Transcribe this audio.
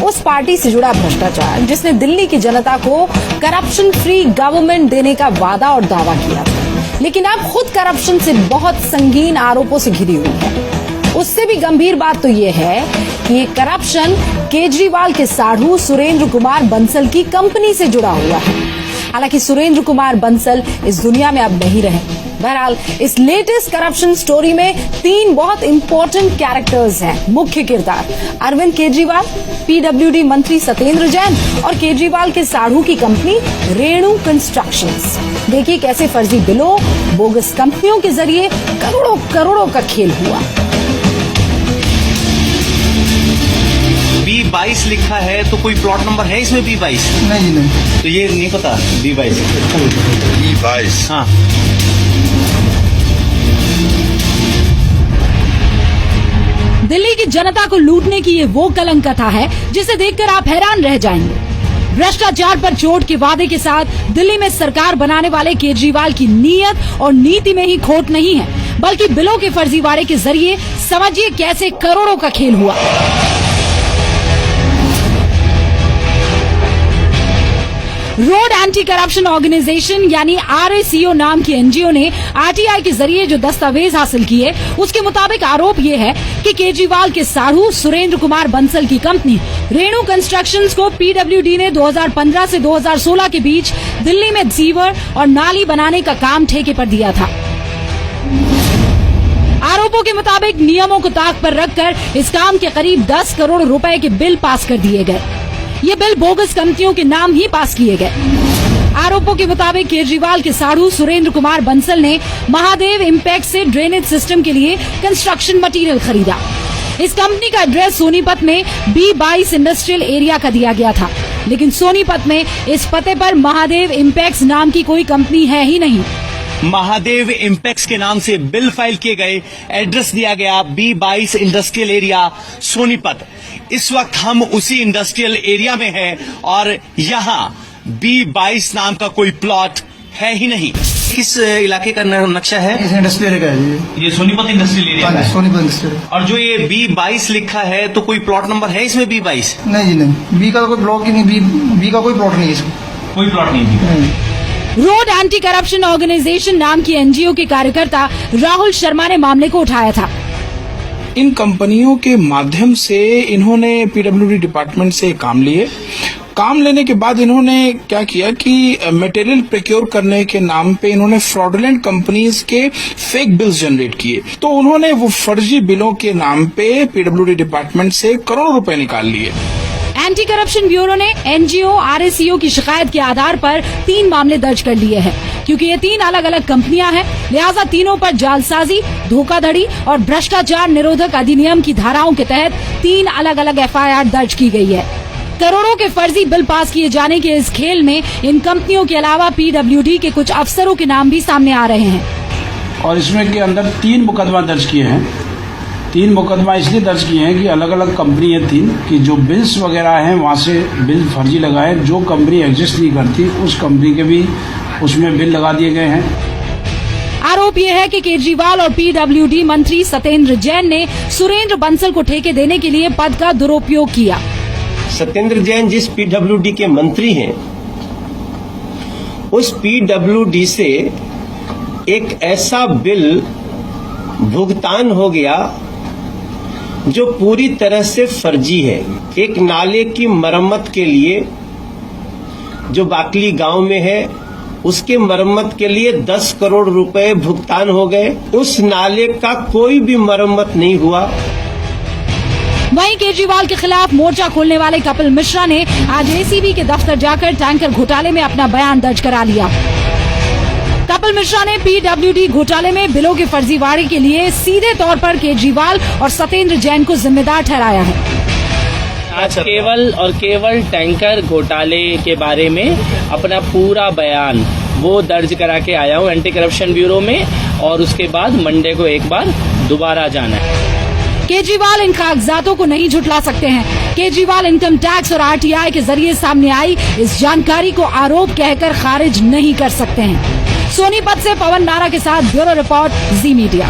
उस पार्टी से जुड़ा भ्रष्टाचार जिसने दिल्ली की जनता को करप्शन फ्री गवर्नमेंट देने का वादा और दावा किया था, लेकिन अब खुद करप्शन से बहुत संगीन आरोपों से घिरी हुई है। उससे भी गंभीर बात तो ये है कि ये करप्शन केजरीवाल के साढ़ू सुरेंद्र कुमार बंसल की कंपनी से जुड़ा हुआ है। हालांकि सुरेंद्र कुमार बंसल इस दुनिया में अब नहीं रहे। बहरहाल इस लेटेस्ट करप्शन स्टोरी में 3 बहुत इंपॉर्टेंट कैरेक्टर्स हैं, मुख्य किरदार अरविंद केजरीवाल, पीडब्ल्यूडी मंत्री सत्येंद्र जैन और केजरीवाल के साढ़ू की कंपनी रेणु कंस्ट्रक्शंस। देखिए कैसे फर्जी बिलों, बोगस कंपनियों के जरिए करोड़ों करोड़ों का खेल हुआ। B22 लिखा है तो कोई प्लॉट नंबर है इसमें B22? नहीं। तो ये नहीं पता B22? B22 हाँ। दिल्ली की जनता को लूटने की ये वो कलंक कथा है जिसे देखकर आप हैरान रह जाएंगे। भ्रष्टाचार पर चोट के वादे के साथ दिल्ली में सरकार बनाने वाले केजरीवाल की नीयत और नीति में ही खोट नहीं है, बल्कि बिलों के फर्जीवाड़े के जरिए समझिए कैसे करोड़ों का खेल हुआ। रोड एंटी करप्शन ऑर्गेनाइजेशन यानी RACO नाम की NGO ने RTI के जरिए जो दस्तावेज हासिल किए, उसके मुताबिक आरोप ये है कि केजरीवाल के साढ़ू सुरेंद्र कुमार बंसल की कंपनी रेणु कंस्ट्रक्शंस को PWD ने 2015 से 2016 के बीच दिल्ली में सीवर और नाली बनाने का काम ठेके पर दिया था। आरोपों के मुताबिक नियमों को ताक पर रखकर इस काम के करीब 10 करोड़ रुपए के बिल पास कर दिए गए। ये बिल बोगस कंपनियों के नाम ही पास किए गए। आरोपों के मुताबिक केजरीवाल के साढ़ू सुरेंद्र कुमार बंसल ने महादेव इम्पैक्ट से ड्रेनेज सिस्टम के लिए कंस्ट्रक्शन मटेरियल खरीदा। इस कंपनी का एड्रेस सोनीपत में B22 इंडस्ट्रियल एरिया का दिया गया था, लेकिन सोनीपत में इस पते पर महादेव इम्पैक्ट नाम की कोई कंपनी है ही नहीं। महादेव इम्पैक्ट्स के नाम से बिल फाइल किए गए, एड्रेस दिया गया B22 इंडस्ट्रियल एरिया सोनीपत। इस वक्त हम उसी इंडस्ट्रियल एरिया में हैं और यहाँ B22 नाम का कोई प्लॉट है ही नहीं। किस इलाके का नक्शा है? इस इंडस्ट्रियल एरिया है ये सोनीपत इंडस्ट्रियल एरिया है। सोनीपत इंडस्ट्रियल। और जो ये B22 लिखा है तो कोई प्लॉट नंबर है इसमें B22? नहीं। बी का कोई ब्लॉक ही नहीं, बी का कोई प्लॉट नहीं है इसमें। कोई प्लॉट नहीं। रोड एंटी करप्शन ऑर्गेनाइजेशन नाम की NGO के कार्यकर्ता राहुल शर्मा ने मामले को उठाया था। इन कंपनियों के माध्यम से इन्होंने PWD डिपार्टमेंट से काम लिए। काम लेने के बाद इन्होंने क्या किया कि मटेरियल प्रोक्योर करने के नाम पे इन्होंने फ्रॉडुलेंट कंपनीज के फेक बिल्स जनरेट किए। तो उन्होंने वो फर्जी बिलों के नाम पे PWD डिपार्टमेंट से करोड़ों रुपए निकाल लिए। एंटी करप्शन ब्यूरो ने NGO RACO की शिकायत के आधार पर 3 मामले दर्ज कर लिए हैं। क्योंकि ये 3 अलग अलग कंपनियां हैं, लिहाजा तीनों पर जालसाजी, धोखाधड़ी और भ्रष्टाचार निरोधक अधिनियम की धाराओं के तहत 3 अलग अलग FIR दर्ज की गई है। करोड़ों के फर्जी बिल पास किए जाने के इस खेल में इन कंपनियों के अलावा PWD के कुछ अफसरों के नाम भी सामने आ रहे हैं। और इसमें के अंदर 3 मुकदमा दर्ज किए हैं। 3 मुकदमा इसलिए दर्ज किए हैं कि अलग अलग कंपनी है 3 कि जो बिल्स वगैरह हैं वहाँ से बिल फर्जी लगाए, जो कंपनी एग्जिस्ट नहीं करती उस कंपनी के भी उसमें बिल लगा दिए गए हैं। आरोप यह है कि केजरीवाल और PWD मंत्री सत्येंद्र जैन ने सुरेंद्र बंसल को ठेके देने के लिए पद का दुरुपयोग किया। सत्येंद्र जैन जिस PWD के मंत्री हैं, उस PWD से एक ऐसा बिल भुगतान हो गया जो पूरी तरह से फर्जी है। एक नाले की मरम्मत के लिए जो बाकली गांव में है, उसके मरम्मत के लिए 10 करोड़ रुपए भुगतान हो गए। उस नाले का कोई भी मरम्मत नहीं हुआ। वहीं केजरीवाल के खिलाफ मोर्चा खोलने वाले कपिल मिश्रा ने आज ACB के दफ्तर जाकर टैंकर घोटाले में अपना बयान दर्ज करा लिया। कपिल मिश्रा ने PWD घोटाले में बिलों के फर्जीवाड़े के लिए सीधे तौर पर केजरीवाल और सत्येंद्र जैन को जिम्मेदार ठहराया है। आज केवल टैंकर घोटाले के बारे में अपना पूरा बयान वो दर्ज करा के आया हूँ एंटी करप्शन ब्यूरो में, और उसके बाद मंडे को एक बार दोबारा जाना है। केजरीवाल इन कागजातों को नहीं झुटला सकते हैं। केजरीवाल इनकम टैक्स और RTI के जरिए सामने आई इस जानकारी को आरोप कहकर खारिज नहीं कर सकते हैं। सोनीपत से पवन नारा के साथ ब्यूरो रिपोर्ट, जी मीडिया।